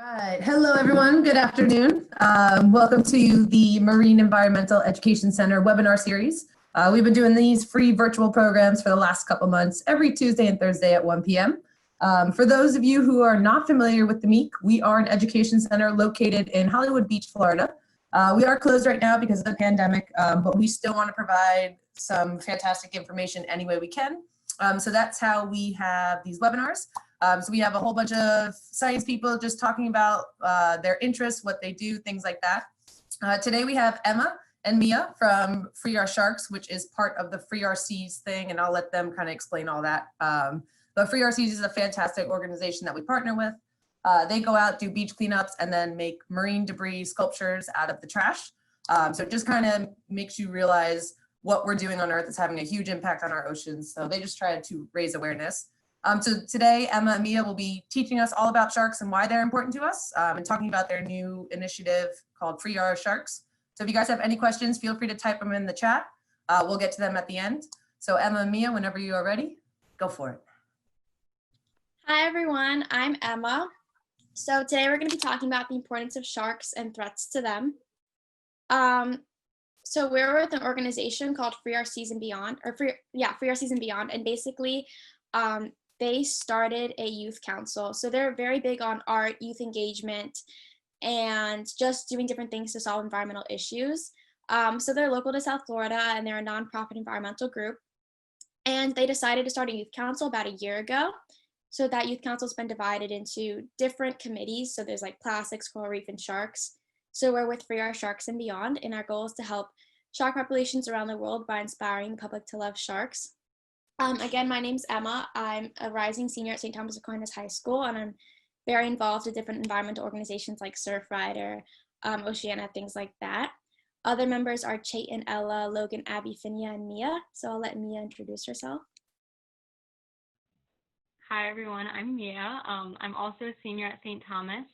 Right. Hello, everyone. Good afternoon. Welcome to the Marine Environmental Education Center webinar series. We've been doing these free virtual programs for the last couple months, every Tuesday and Thursday at 1 p.m. For those of you who are not familiar with the MEEC, we are an education center located in Hollywood Beach, Florida. We are closed right now because of the pandemic, but we still want to provide some fantastic information any way we can. So that's how we have these webinars. So we have a whole bunch of science people just talking about their interests, what they do, things like that. Today we have Emma and Mia from Free Our Sharks, which is part of the Free Our Seas thing, and I'll let them kind of explain all that. But Free Our Seas is a fantastic organization that we partner with. They go out, do beach cleanups, and then make marine debris sculptures out of the trash. So it just kind of makes you realize what we're doing on Earth is having a huge impact on our oceans. So they just try to raise awareness. So today, Emma and Mia will be teaching us all about sharks and why they're important to us, and talking about their new initiative called Free Our Sharks. So if you guys have any questions, feel free to type them in the chat. We'll get to them at the end. So Emma and Mia, whenever you are ready, go for it. Hi everyone, I'm Emma. So today we're going to be talking about the importance of sharks and threats to them. So we're with an organization called Free Our Seas and Beyond, Free Our Seas and Beyond, and basically they started a youth council. So they're very big on art, youth engagement, and just doing different things to solve environmental issues. So they're local to South Florida, and they're a nonprofit environmental group. And they decided to start a youth council about a year ago. So that youth council has been divided into different committees. So there's like plastics, coral reef, and sharks. So we're with Free Our Sharks and Beyond, and our goal is to help shark populations around the world by inspiring the public to love sharks. Again, my name's Emma. I'm a rising senior at St. Thomas Aquinas High School, and I'm very involved in different environmental organizations like Surfrider, Oceana, things like that. Other members are Chayton, Ella, Logan, Abby, Finia, and Mia. So I'll let Mia introduce herself. Hi everyone, I'm Mia. I'm also a senior at St. Thomas.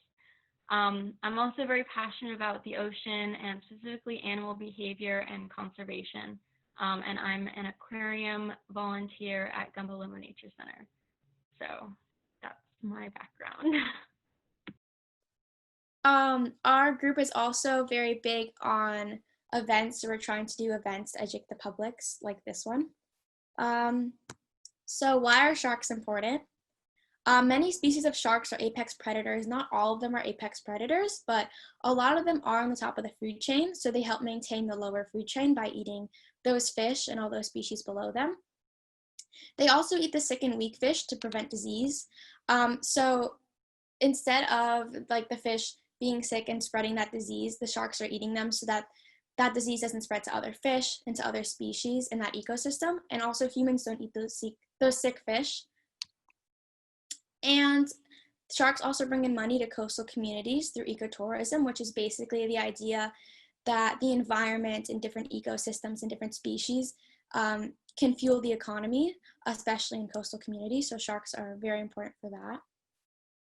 I'm also very passionate about the ocean and specifically animal behavior and conservation. And I'm an aquarium volunteer at Gumbalumbo Nature Center. So that's my background. Our group is also very big on events. So we're trying to do events to educate the publics like this one. So why are sharks important? Many species of sharks are apex predators. Not all of them are apex predators, but a lot of them are on the top of the food chain. So they help maintain the lower food chain by eating those fish and all those species below them. They also eat the sick and weak fish to prevent disease. So instead of like the fish being sick and spreading that disease, the sharks are eating them so that that disease doesn't spread to other fish and to other species in that ecosystem. And also humans don't eat those sick fish. And sharks also bring in money to coastal communities through ecotourism, which is basically the idea that the environment and different ecosystems and different species can fuel the economy, especially in coastal communities. So sharks are very important for that.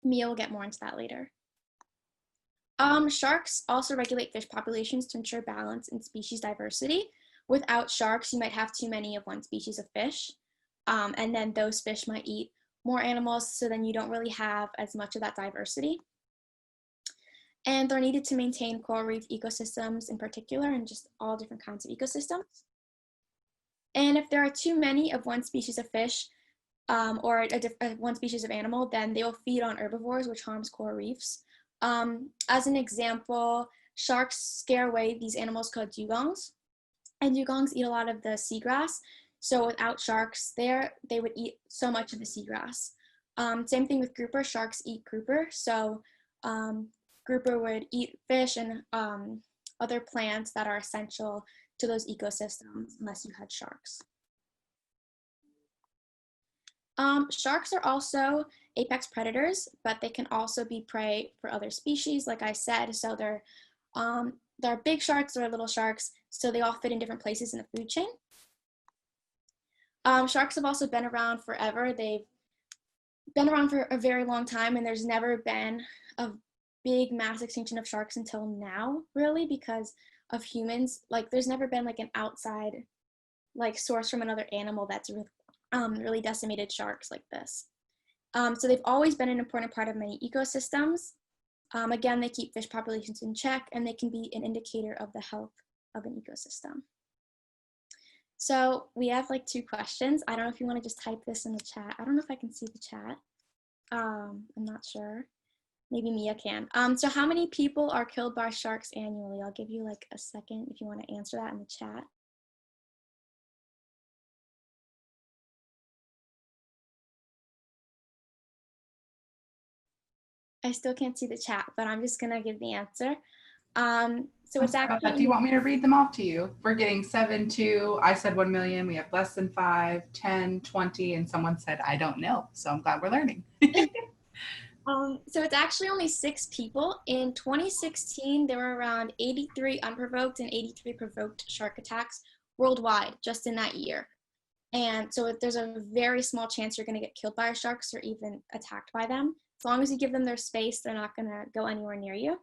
Mia will get more into that later. Sharks also regulate fish populations to ensure balance and species diversity. Without sharks, you might have too many of one species of fish, and then those fish might eat more animals, so then you don't really have as much of that diversity. And they're needed to maintain coral reef ecosystems in particular, and just all different kinds of ecosystems. And if there are too many of one species of fish or one species of animal, then they will feed on herbivores, which harms coral reefs. As an example, sharks scare away these animals called dugongs, and dugongs eat a lot of the seagrass. So without sharks there, they would eat so much of the seagrass. Same thing with grouper. Sharks eat grouper. So grouper would eat fish and other plants that are essential to those ecosystems unless you had sharks. Sharks are also apex predators, but they can also be prey for other species, like I said. So there are big sharks, there are little sharks, so they all fit in different places in the food chain. Sharks have also been around forever. They've been around for a very long time, and there's never been a big mass extinction of sharks until now, really, because of humans. Like there's never been like an outside like source from another animal that's really decimated sharks like this. So they've always been an important part of many ecosystems. Again, they keep fish populations in check, and they can be an indicator of the health of an ecosystem. So we have like 2 questions. I don't know if you want to just type this in the chat. I don't know if I can see the chat. I'm not sure. Maybe Mia can. So how many people are killed by sharks annually? I'll give you like a second if you want to answer that in the chat. I still can't see the chat, but I'm just gonna give the answer. So it's actually. Do you want me to read them off to you? We're getting 7, 2. I said 1 million. We have less than 5, 10, 20, and someone said I don't know. So I'm glad we're learning. So it's actually only 6 people. In 2016, there were around 83 unprovoked and 83 provoked shark attacks worldwide just in that year. And so there's a very small chance you're going to get killed by sharks or even attacked by them. As long as you give them their space, they're not going to go anywhere near you.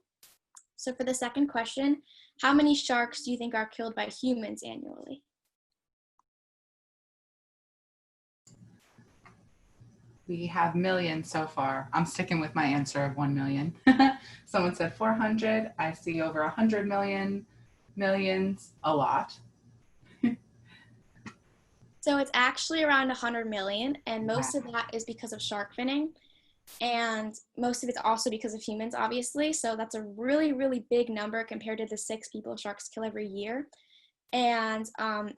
So for the second question, how many sharks do you think are killed by humans annually? We have millions so far. I'm sticking with my answer of 1 million. Someone said 400. I see over 100 million, millions, a lot. So it's actually around 100 million, and most of that is because of shark finning. And most of it's also because of humans, obviously. So that's a really, really big number compared to the 6 people sharks kill every year. And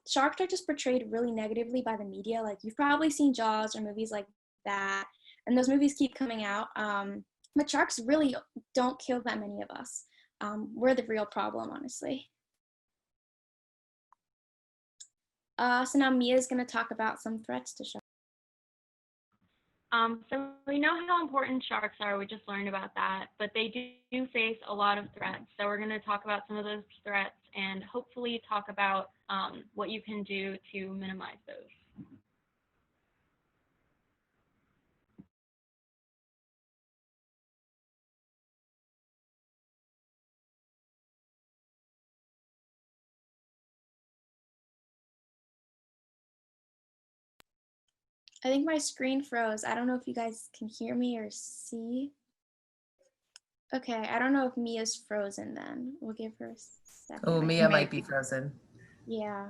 sharks are just portrayed really negatively by the media. Like, you've probably seen Jaws or movies like that, and those movies keep coming out. But sharks really don't kill that many of us. We're the real problem, honestly. So now Mia's going to talk about some threats to sharks. So we know how important sharks are. We just learned about that, but they do face a lot of threats. So we're going to talk about some of those threats and hopefully talk about what you can do to minimize those. I think my screen froze. I don't know if you guys can hear me or see. Okay, I don't know if Mia's frozen then. We'll give her a second. Oh, Mia might be frozen. Yeah.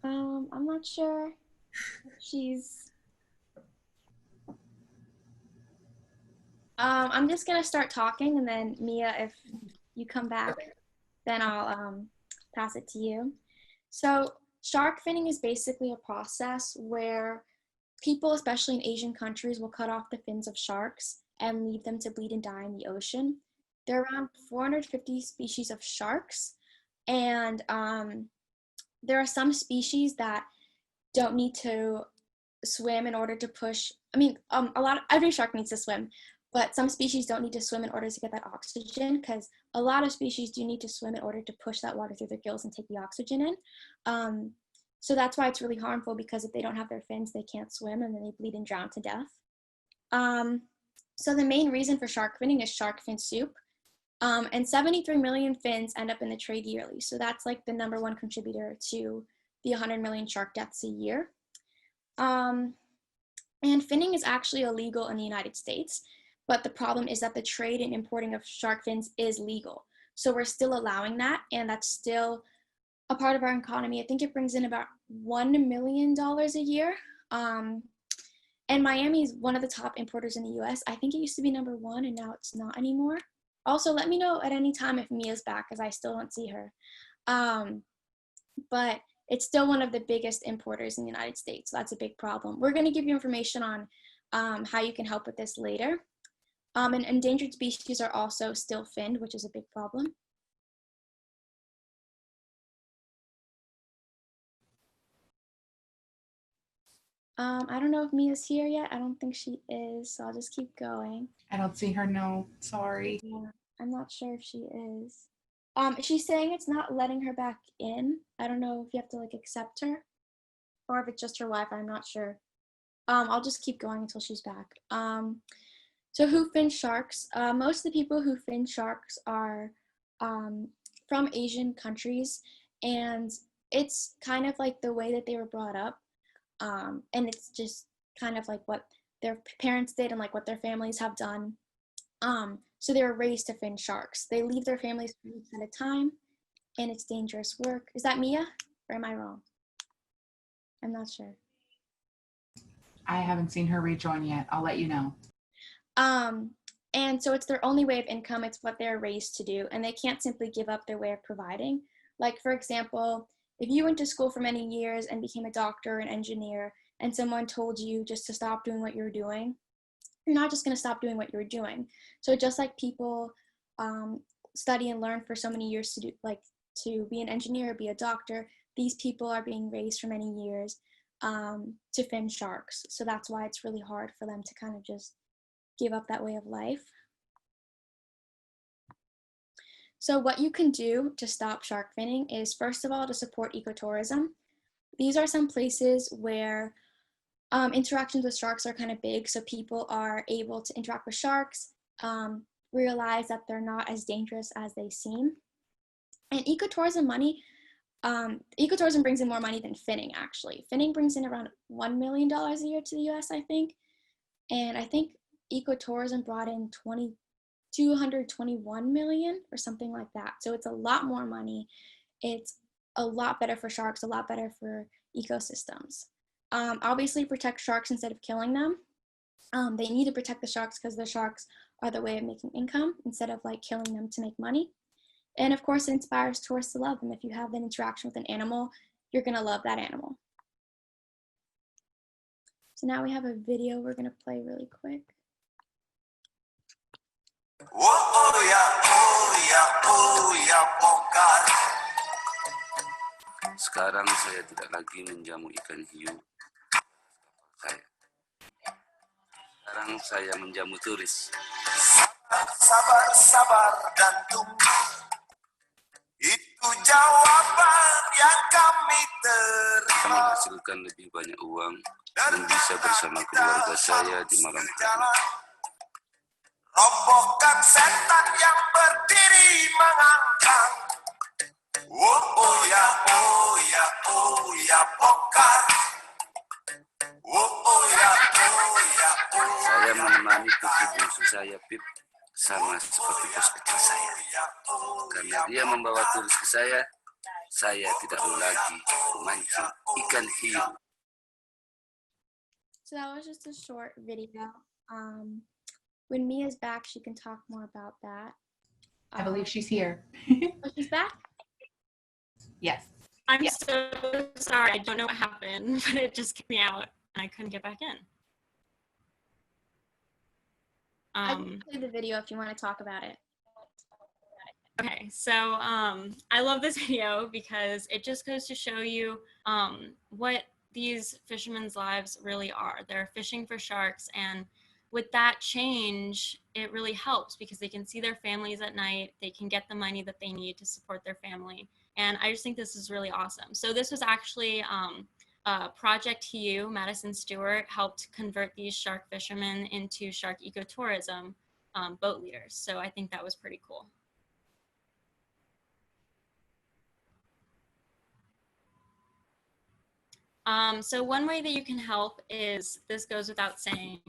I'm not sure if she's. I'm just gonna start talking, and then Mia, if you come back, then I'll pass it to you. So shark finning is basically a process where people, especially in Asian countries, will cut off the fins of sharks and leave them to bleed and die in the ocean. There are around 450 species of sharks, and there are some species that don't need to swim in order to push. I mean, every shark needs to swim, but some species don't need to swim in order to get that oxygen, because a lot of species do need to swim in order to push that water through their gills and take the oxygen in. So that's why it's really harmful, because if they don't have their fins, they can't swim and then they bleed and drown to death. So the main reason for shark finning is shark fin soup. And 73 million fins end up in the trade yearly. So that's like the #1 contributor to the 100 million shark deaths a year. And finning is actually illegal in the United States, but the problem is that the trade and importing of shark fins is legal. So we're still allowing that, and that's still a part of our economy. I think it brings in about $1 million a year. And Miami is one of the top importers in the US. I think it used to be #1, and now it's not anymore. Also, let me know at any time if Mia's back, because I still don't see her. But it's still one of the biggest importers in the United States. So that's a big problem. We're going to give you information on how you can help with this later. And endangered species are also still finned, which is a big problem. I don't know if Mia's here yet. I don't think she is, so I'll just keep going. I don't see her, no, sorry. Yeah, I'm not sure if she is. She's saying it's not letting her back in. I don't know if you have to like accept her or if it's just her Wi-Fi, I'm not sure. I'll just keep going until she's back. So who fins sharks? Most of the people who fin sharks are from Asian countries, And it's kind of like the way that they were brought up. And it's just kind of like what their parents did and like what their families have done. So they were raised to fin sharks. They leave their families for weeks at a time, and it's dangerous work. Is that Mia, or am I wrong? I'm not sure. I haven't seen her rejoin yet. I'll let you know. And so it's their only way of income. It's what they're raised to do, and they can't simply give up their way of providing. Like, for example, if you went to school for many years and became a doctor or an engineer, and someone told you just to stop doing what you're doing, you're not just going to stop doing what you're doing. So just like people study and learn for so many years to do, like to be an engineer, be a doctor, these people are being raised for many years to fin sharks. So that's why it's really hard for them to kind of just give up that way of life. So what you can do to stop shark finning is, first of all, to support ecotourism. These are some places where interactions with sharks are kind of big, so people are able to interact with sharks, realize that they're not as dangerous as they seem. And ecotourism brings in more money than finning, actually. Finning brings in around $1 million a year to the US, I think. And I think ecotourism brought in 221 million or something like that. So it's a lot more money. It's a lot better for sharks, a lot better for ecosystems. Obviously protect sharks instead of killing them. They need to protect the sharks because the sharks are the way of making income instead of like killing them to make money. And of course, it inspires tourists to love them. If you have an interaction with an animal, you're gonna love that animal. So now we have a video we're gonna play really quick. Sekarang saya tidak lagi menjamu ikan hiu. Sekarang saya menjamu turis. Sabar, sabar dan tunggu. Itu jawaban yang kami terima. Menghasilkan lebih banyak uang dan bisa bersama keluarga saya di malam hari. Robohkan setan yang berdiri mengangkat. Oh ya, oh ya, oh ya, bongkar. Oh ya, oh ya, oh. Saya menemani putri bungsu saya, Pip, sama seperti bos kecil saya. Karena dia membawa turis ke saya tidak lagi memancing ikan hiu. So that was just a short video. When Mia's back, she can talk more about that. I believe she's here. Oh, she's back? Yes. I'm so sorry. I don't know what happened, but it just kicked me out and I couldn't get back in. I can play the video if you want to talk about it. Okay, so I love this video because it just goes to show you what these fishermen's lives really are. They're fishing for sharks, and with that change, it really helps because they can see their families at night, they can get the money that they need to support their family. And I just think this is really awesome. So this was actually Project HU, Madison Stewart, helped convert these shark fishermen into shark ecotourism boat leaders. So I think that was pretty cool. So one way that you can help is, this goes without saying,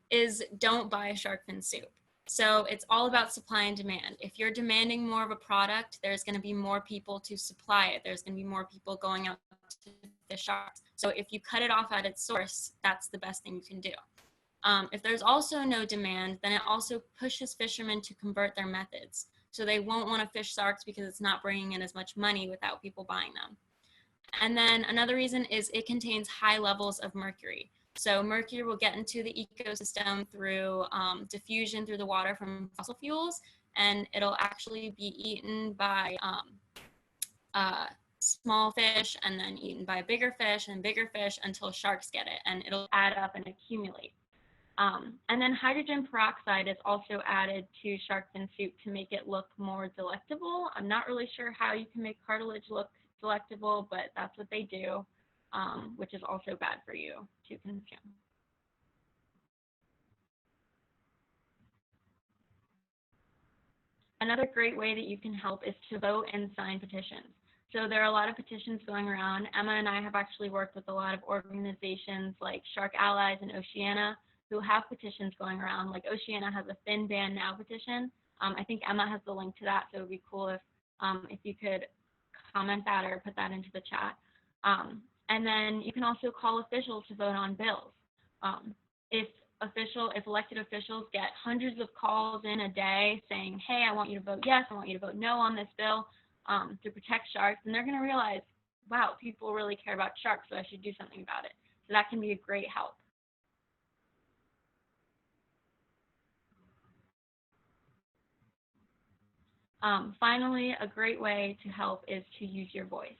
is don't buy shark fin soup. So it's all about supply and demand. If you're demanding more of a product, there's going to be more people to supply it. There's going to be more people going out to fish sharks. So if you cut it off at its source, that's the best thing you can do. If there's also no demand, then it also pushes fishermen to convert their methods. So they won't want to fish sharks because it's not bringing in as much money without people buying them. And then another reason is it contains high levels of mercury. So mercury will get into the ecosystem through diffusion through the water from fossil fuels, and it'll actually be eaten by small fish and then eaten by bigger fish and bigger fish until sharks get it, and it'll add up and accumulate. And then hydrogen peroxide is also added to shark fin soup to make it look more delectable. I'm not really sure how you can make cartilage look delectable, but that's what they do, which is also bad for you to consume. Another great way that you can help is to vote and sign petitions. So there are a lot of petitions going around. Emma and I have actually worked with a lot of organizations like Shark Allies and Oceana who have petitions going around. Like Oceana has a fin ban now petition. I think Emma has the link to that, so it would be cool if you could comment that or put that into the chat. And then you can also call officials to vote on bills. If elected officials get hundreds of calls in a day saying, hey, I want you to vote yes, I want you to vote no on this bill to protect sharks, and they're going to realize, wow, people really care about sharks, so I should do something about it. So that can be a great help. Finally, a great way to help is to use your voice.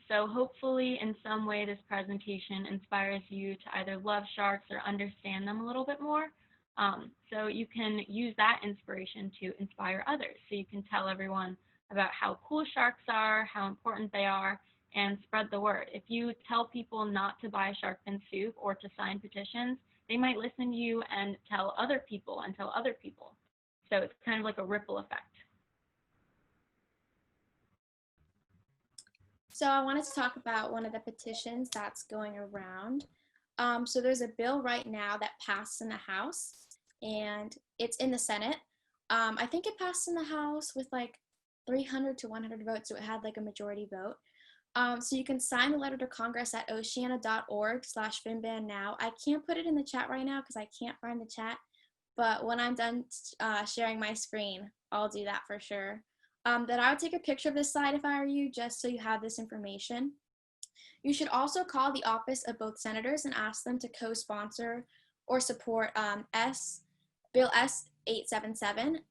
So hopefully in some way this presentation inspires you to either love sharks or understand them a little bit more. So you can use that inspiration to inspire others. So you can tell everyone about how cool sharks are, how important they are, and spread the word. If you tell people not to buy shark fin soup or to sign petitions, they might listen to you and tell other people and tell other people. So it's kind of like a ripple effect. So I wanted to talk about one of the petitions that's going around. So there's a bill right now that passed in the House, and it's in the Senate. I think it passed in the House with like 300 to 100 votes, so it had like a majority vote. So you can sign the letter to Congress at oceana.org/finbannow. I can't put it in the chat right now because I can't find the chat, but when I'm done sharing my screen, I'll do that for sure. That I would take a picture of this slide if I were you, just so you have this information. You should also call the office of both senators and ask them to co-sponsor or support Bill S-877.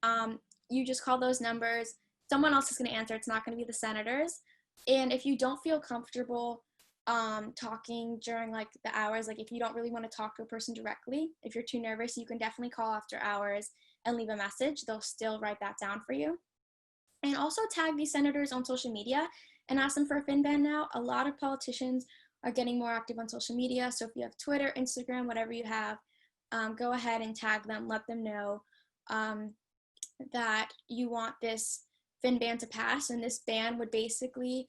You just call those numbers. Someone else is going to answer. It's not going to be the senators. And if you don't feel comfortable talking during like the hours, like if you don't really want to talk to a person directly, if you're too nervous, you can definitely call after hours and leave a message. They'll still write that down for you. And also tag these senators on social media and ask them for a fin ban now. A lot of politicians are getting more active on social media. So if you have Twitter, Instagram, whatever you have, go ahead and tag them, let them know that you want this fin ban to pass. And this ban would basically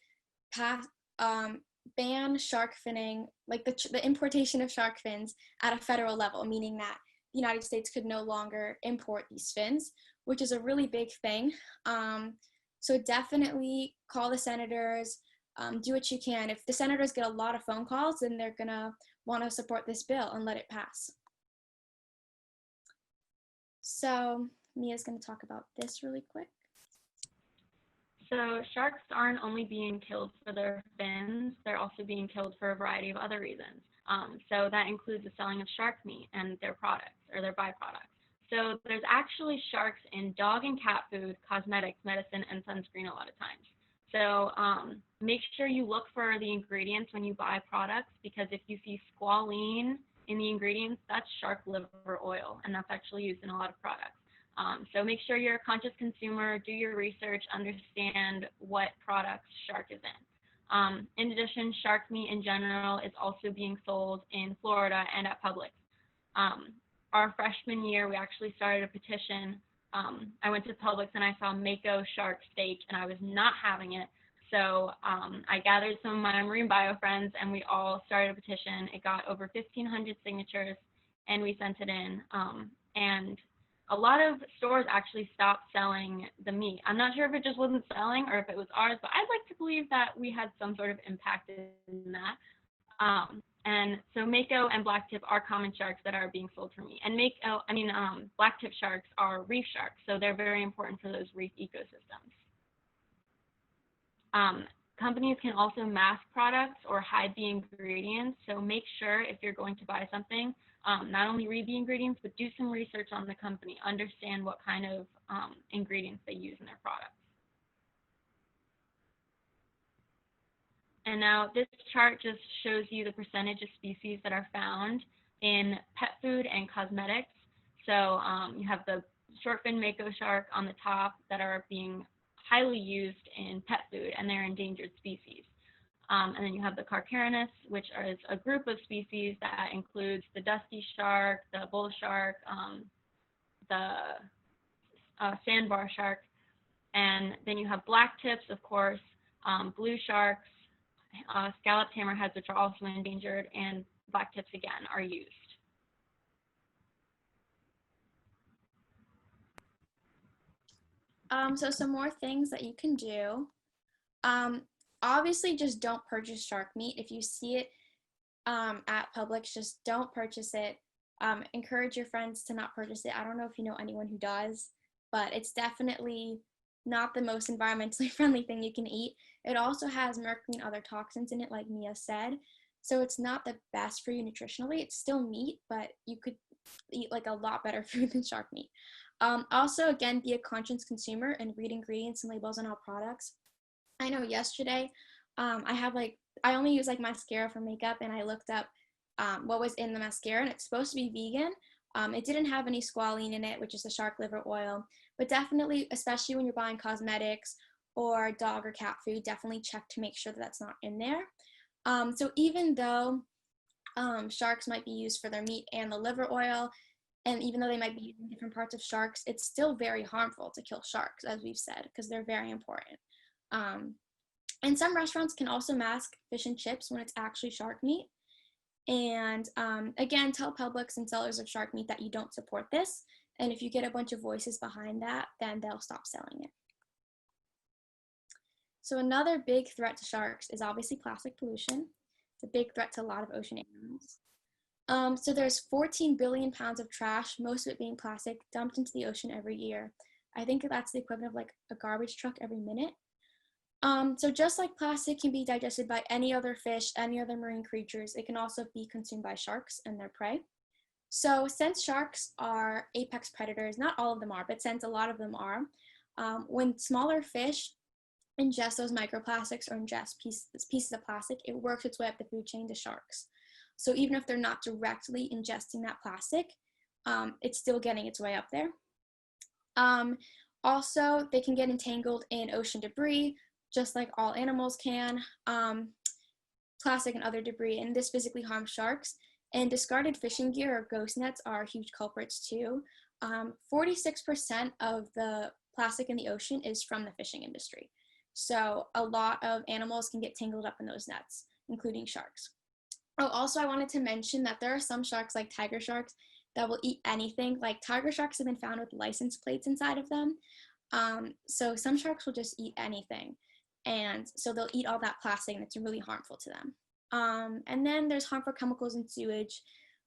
ban shark finning, like the importation of shark fins at a federal level, meaning that the United States could no longer import these fins, which is a really big thing. So definitely call the senators, do what you can. If the senators get a lot of phone calls, then they're gonna wanna support this bill and let it pass. So Mia's gonna talk about this really quick. So sharks aren't only being killed for their fins, they're also being killed for a variety of other reasons. So that includes the selling of shark meat and their products or their byproducts. So there's actually sharks in dog and cat food, cosmetics, medicine, and sunscreen a lot of times. So make sure you look for the ingredients when you buy products, because if you see squalene in the ingredients, that's shark liver oil, and that's actually used in a lot of products. So make sure you're a conscious consumer, do your research, understand what products shark is in. In addition, shark meat in general is also being sold in Florida and at Publix. Our freshman year, we actually started a petition. I went to Publix and I saw Mako shark steak, and I was not having it. So I gathered some of my marine bio friends, and we all started a petition. It got over 1,500 signatures, and we sent it in. And a lot of stores actually stopped selling the meat. I'm not sure if it just wasn't selling or if it was ours, but I'd like to believe that we had some sort of impact in that. And so Mako and blacktip are common sharks that are being sold for meat. And blacktip sharks are reef sharks, so they're very important for those reef ecosystems. Companies can also mask products or hide the ingredients, so make sure if you're going to buy something, not only read the ingredients, but do some research on the company, understand what kind of ingredients they use in their products. And now this chart just shows you the percentage of species that are found in pet food and cosmetics. So you have the short-fin Mako shark on the top that are being highly used in pet food, and they're endangered species. And then you have the Carpenter, which is a group of species that includes the dusty shark, the bull shark, the sandbar shark, And then you have black tips, of course, blue sharks, scalloped hammerheads, which are also endangered, and black tips again are used. So some more things that you can do. Obviously, just don't purchase shark meat. If you see it at Publix, just don't purchase it. Encourage your friends to not purchase it. I don't know if you know anyone who does, but it's definitely not the most environmentally friendly thing you can eat. It also has mercury and other toxins in it, like Mia said. So it's not the best for you nutritionally. It's still meat, but you could eat like a lot better food than shark meat. Also, again, be a conscious consumer and read ingredients and labels on all products. I know yesterday, I only use like mascara for makeup, and I looked up what was in the mascara, and it's supposed to be vegan. It didn't have any squalene in it, which is the shark liver oil, but definitely, especially when you're buying cosmetics or dog or cat food, definitely check to make sure that that's not in there. So even though sharks might be used for their meat and the liver oil, and even though they might be using different parts of sharks, it's still very harmful to kill sharks, as we've said, because they're very important. And some restaurants can also mask fish and chips when it's actually shark meat. And again, tell Publix and sellers of shark meat that you don't support this. And if you get a bunch of voices behind that, then they'll stop selling it. So another big threat to sharks is obviously plastic pollution. It's a big threat to a lot of ocean animals. So there's 14 billion pounds of trash, most of it being plastic, dumped into the ocean every year. I think that's the equivalent of like a garbage truck every minute. So just like plastic can be digested by any other fish, any other marine creatures, it can also be consumed by sharks and their prey. So since sharks are apex predators, not all of them are, but since a lot of them are, when smaller fish ingest those microplastics or ingest pieces of plastic, it works its way up the food chain to sharks. So even if they're not directly ingesting that plastic, it's still getting its way up there. Also, they can get entangled in ocean debris, just like all animals can, plastic and other debris, and this physically harms sharks. And discarded fishing gear or ghost nets are huge culprits too. 46% of the plastic in the ocean is from the fishing industry. So a lot of animals can get tangled up in those nets, including sharks. Oh, also I wanted to mention that there are some sharks, like tiger sharks, that will eat anything. Like tiger sharks have been found with license plates inside of them. So some sharks will just eat anything. And so they'll eat all that plastic, and it's really harmful to them. And then there's harmful chemicals in sewage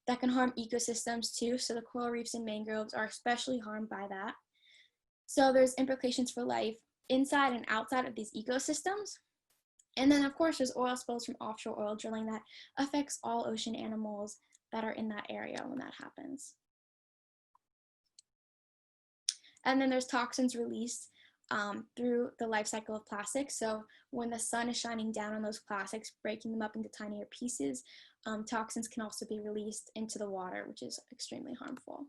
that can harm ecosystems too. So the coral reefs and mangroves are especially harmed by that. So there's implications for life inside and outside of these ecosystems. And then of course there's oil spills from offshore oil drilling that affects all ocean animals that are in that area when that happens. And then there's toxins released through the life cycle of plastics. So when the sun is shining down on those plastics, breaking them up into tinier pieces, toxins can also be released into the water, which is extremely harmful.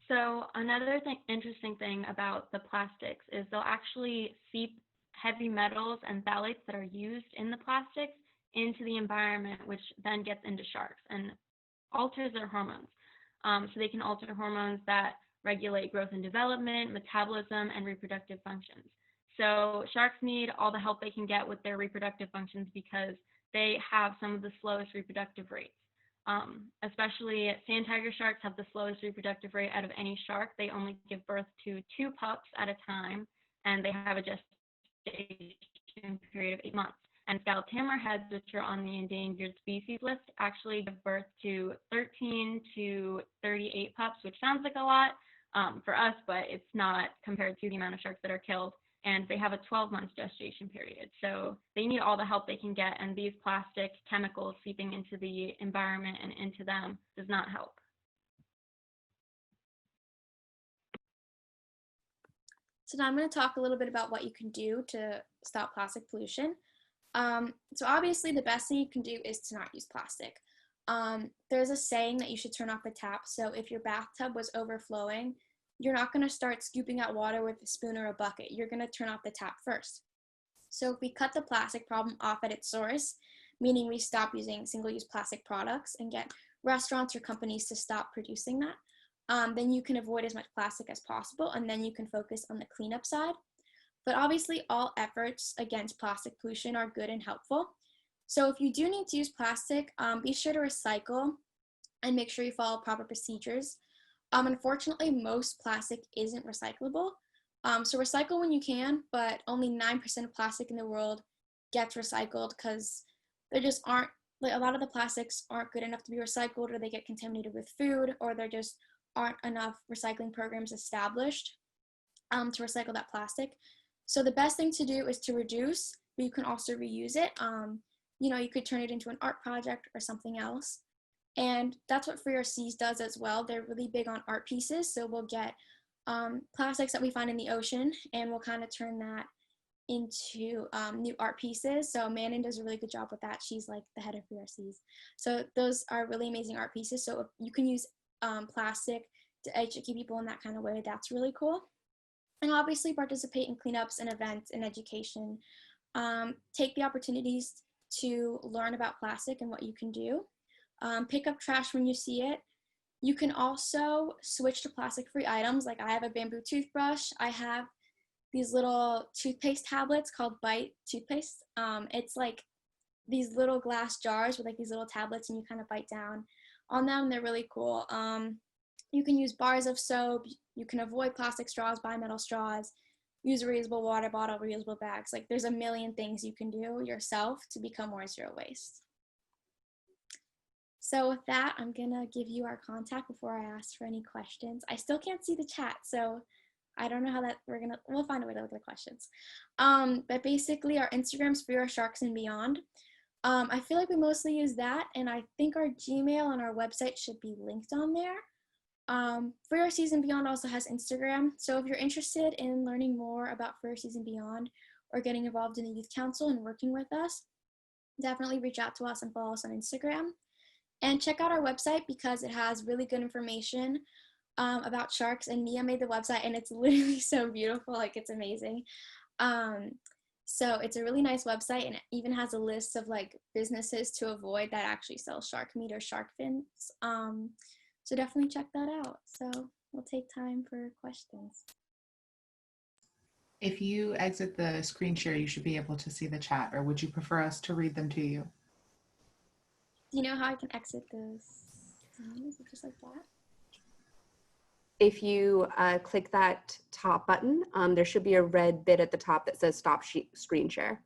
So another interesting thing about the plastics is they'll actually seep heavy metals and phthalates that are used in the plastics into the environment, which then gets into sharks and alters their hormones. So they can alter hormones that regulate growth and development, metabolism, and reproductive functions. So sharks need all the help they can get with their reproductive functions because they have some of the slowest reproductive rates. Especially sand tiger sharks have the slowest reproductive rate out of any shark. They only give birth to 2 pups at a time, and they have a gestation period of 8 months. And scalloped hammerheads, which are on the endangered species list, actually give birth to 13 to 38 pups, which sounds like a lot for us, but it's not compared to the amount of sharks that are killed. And they have a 12-month gestation period. So they need all the help they can get, and these plastic chemicals seeping into the environment and into them does not help. So now I'm going to talk a little bit about what you can do to stop plastic pollution. So obviously the best thing you can do is to not use plastic. There's a saying that you should turn off the tap. So if your bathtub was overflowing, you're not going to start scooping out water with a spoon or a bucket. You're going to turn off the tap first. So if we cut the plastic problem off at its source, meaning we stop using single-use plastic products and get restaurants or companies to stop producing that, then you can avoid as much plastic as possible, and then you can focus on the cleanup side. But obviously all efforts against plastic pollution are good and helpful. So if you do need to use plastic, be sure to recycle and make sure you follow proper procedures. Unfortunately, most plastic isn't recyclable. So recycle when you can, but only 9% of plastic in the world gets recycled because there just aren't, like, a lot of the plastics aren't good enough to be recycled, or they get contaminated with food, or there just aren't enough recycling programs established to recycle that plastic. So the best thing to do is to reduce, but you can also reuse it. You know, you could turn it into an art project or something else. And that's what Free Our Seas does as well. They're really big on art pieces. So we'll get plastics that we find in the ocean, and we'll kind of turn that into new art pieces. So Manon does a really good job with that. She's like the head of Free Our Seas. So those are really amazing art pieces. So if you can use plastic to educate people in that kind of way, that's really cool. And obviously participate in cleanups and events and education. Take the opportunities to learn about plastic and what you can do. Pick up trash when you see it. You can also switch to plastic-free items. Like I have a bamboo toothbrush. I have these little toothpaste tablets called Bite toothpaste. It's like these little glass jars with like these little tablets, and you kind of bite down on them. They're really cool. You can use bars of soap. You can avoid plastic straws, buy metal straws, use a reusable water bottle, reusable bags. Like there's a million things you can do yourself to become more zero waste. So with that, I'm gonna give you our contact before I ask for any questions. I still can't see the chat, so I don't know how that, we'll find a way to look at the questions. But basically our Instagram's Free Our Sharks and Beyond. I feel like we mostly use that, and I think our Gmail and our website should be linked on there. Free Our Seas and Beyond also has Instagram. So if you're interested in learning more about Free Our Seas and Beyond, or getting involved in the Youth Council and working with us, definitely reach out to us and follow us on Instagram. And check out our website because it has really good information about sharks. And Mia made the website, and it's literally so beautiful. Like, it's amazing. So it's a really nice website, and it even has a list of like businesses to avoid that actually sell shark meat or shark fins. So definitely check that out. So we'll take time for questions. If you exit the screen share, you should be able to see the chat, or would you prefer us to read them to you? Do you know how I can exit this? Is it just like that? If you click that top button, there should be a red bit at the top that says stop screen share.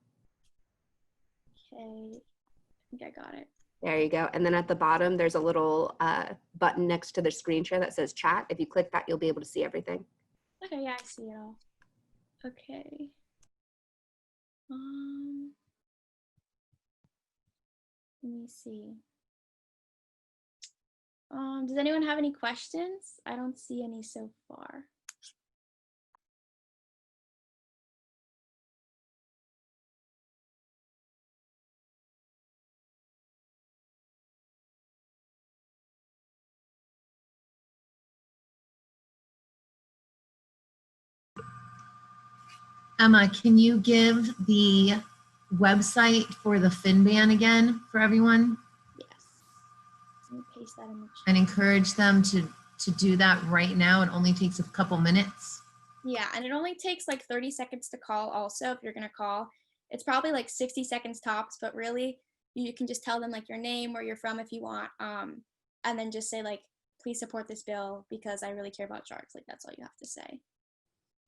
Okay, I think I got it. There you go. And then at the bottom, there's a little button next to the screen share that says chat. If you click that, you'll be able to see everything. Okay, yeah, I see it all. Okay. Let me see. Does anyone have any questions? I don't see any so far. Emma, can you give the website for the fin ban again for everyone? Yes. Let me paste that in the chat. And encourage them to do that right now. It only takes a couple minutes. Yeah, and it only takes like 30 seconds to call also if you're gonna call. It's probably like 60 seconds tops, but really you can just tell them like your name, where you're from if you want, and then just say like, please support this bill because I really care about sharks. Like that's all you have to say.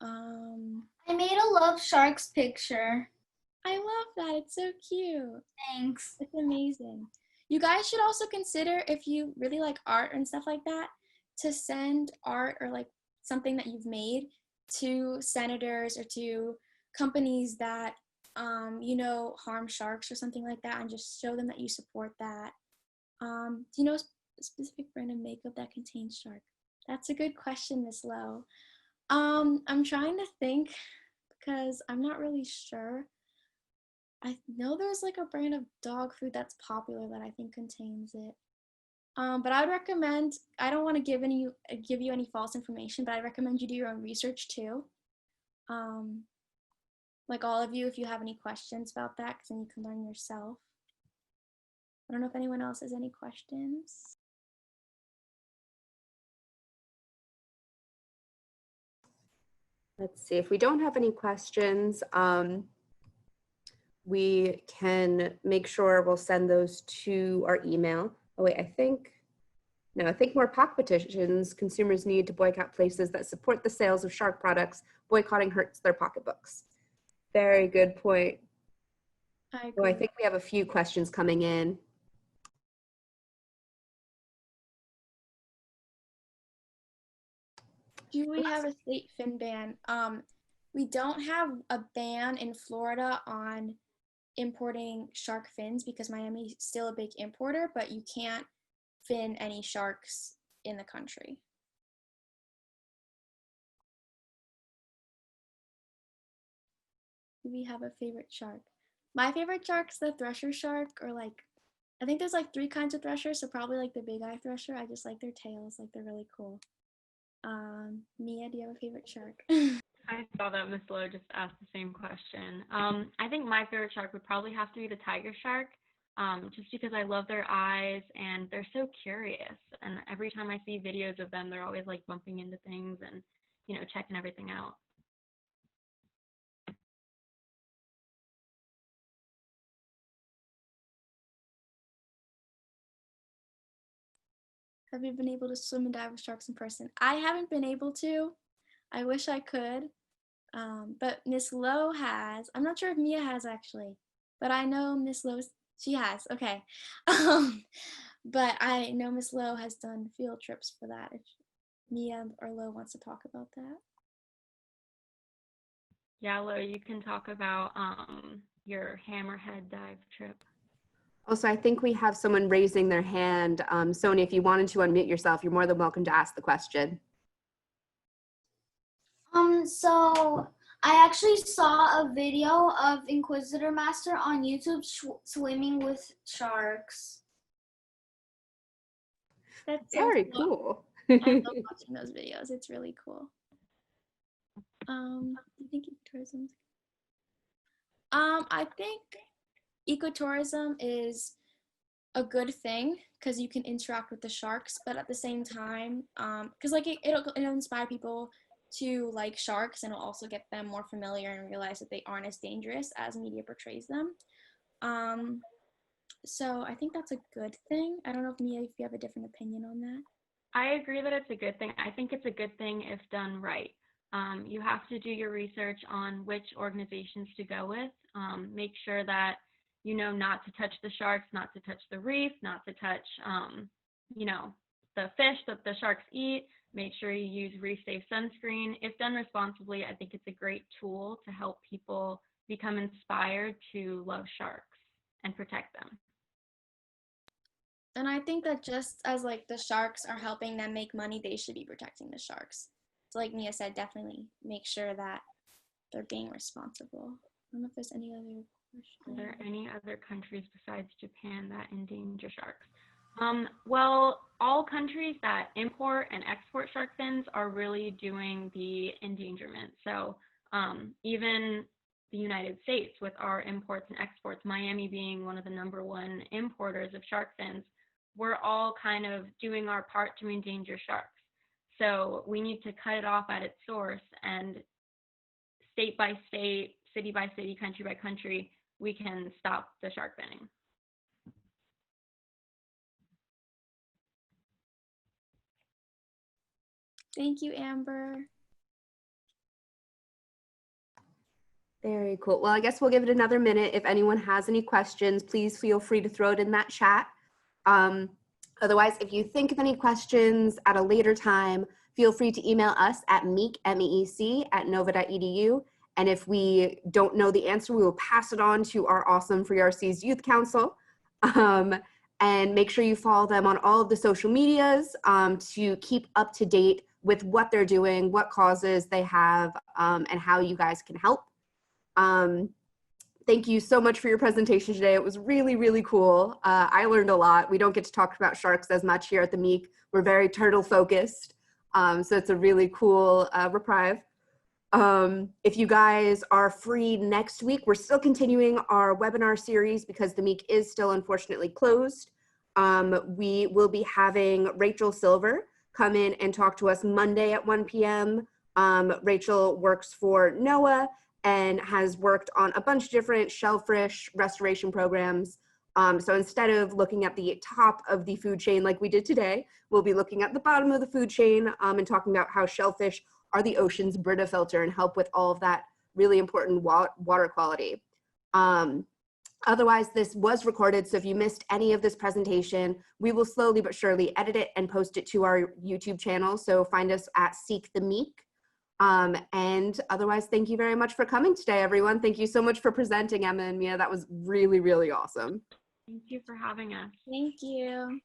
I made a love sharks picture. I love that. It's so cute. Thanks. It's amazing. You guys should also consider, if you really like art and stuff like that, to send art or like something that you've made to senators or to companies that, you know, harm sharks or something like that, and just show them that you support that. Do you know a specific brand of makeup that contains shark? That's a good question, Miss Lowe. I'm trying to think because I'm not really sure. I know there's like a brand of dog food that's popular that I think contains it. But I would recommend, I don't want to give you any false information, but I recommend you do your own research too. Like all of you, if you have any questions about that, because then you can learn yourself. I don't know if anyone else has any questions. Let's see, if we don't have any questions, we can make sure we'll send those to our email. Oh wait, I think more POC petitions. Consumers need to boycott places that support the sales of shark products. Boycotting hurts their pocketbooks. Very good point. I So I agree. think we have a few questions coming in. Do we have a state fin ban? We don't have a ban in Florida on importing shark fins because Miami is still a big importer, but you can't fin any sharks in the country. Do we have a favorite shark? My favorite shark's the thresher shark, or like, I think there's like 3 kinds of threshers, so probably like the big eye thresher. I just like their tails, like they're really cool. Mia, do you have a favorite shark? I saw that Miss Lowe just asked the same question. I think my favorite shark would probably have to be the tiger shark, just because I love their eyes and they're so curious. And every time I see videos of them, they're always like bumping into things and, you know, checking everything out. Have you been able to swim and dive with sharks in person? I haven't been able to. I wish I could. But Miss Lowe has. I'm not sure if Mia has actually, but I know Miss Lowe, she has. Okay. But I know Miss Lowe has done field trips for that. If Mia or Lowe wants to talk about that. Yeah, Lowe, you can talk about your hammerhead dive trip. Also, I think we have someone raising their hand. Sonia, if you wanted to unmute yourself, you're more than welcome to ask the question. So I actually saw a video of Inquisitor Master on YouTube swimming with sharks. That's Very cool. I love watching those videos. It's really cool. Do you think ecotourism? I think ecotourism is a good thing because you can interact with the sharks, but at the same time, because like it'll inspire people to like sharks, and it'll also get them more familiar and realize that they aren't as dangerous as media portrays them. So I think that's a good thing. I don't know if Mia, if you have a different opinion on that. I agree that it's a good thing. I think it's a good thing if done right. You have to do your research on which organizations to go with. Make sure that you know not to touch the sharks, not to touch the reef, not to touch, you know, the fish that the sharks eat. Make sure you use reef-safe sunscreen. If done responsibly, I think it's a great tool to help people become inspired to love sharks and protect them. And I think that just as like the sharks are helping them make money, they should be protecting the sharks. So like Mia said, definitely make sure that they're being responsible. I don't know if there's any other questions. Are there any other countries besides Japan that endanger sharks? Well, all countries that import and export shark fins are really doing the endangerment. So even the United States with our imports and exports, Miami being one of the #1 importers of shark fins, we're all kind of doing our part to endanger sharks. So we need to cut it off at its source, and state by state, city by city, country by country, we can stop the shark finning. Thank you, Amber. Very cool. Well, I guess we'll give it another minute. If anyone has any questions, please feel free to throw it in that chat. Otherwise, if you think of any questions at a later time, feel free to email us at MEEC, MEEC @nova.edu. And if we don't know the answer, we will pass it on to our awesome Free RC's Youth Council. And make sure you follow them on all of the social medias to keep up to date with what they're doing, what causes they have, and how you guys can help. Thank you so much for your presentation today. It was really, really cool. I learned a lot. We don't get to talk about sharks as much here at the MEEC. We're very turtle focused. So it's a really cool reprieve. If you guys are free next week, we're still continuing our webinar series because the MEEC is still unfortunately closed. We will be having Rachel Silver come in and talk to us Monday at 1 p.m., Rachel works for NOAA and has worked on a bunch of different shellfish restoration programs. So instead of looking at the top of the food chain like we did today, we'll be looking at the bottom of the food chain and talking about how shellfish are the ocean's Brita filter and help with all of that really important water quality. Otherwise, this was recorded, so if you missed any of this presentation, we will slowly but surely edit it and post it to our YouTube channel. So find us at Seek the MEEC. And otherwise, thank you very much for coming today, everyone. Thank you so much for presenting, Emma and Mia. That was really, really awesome. Thank you for having us. Thank you.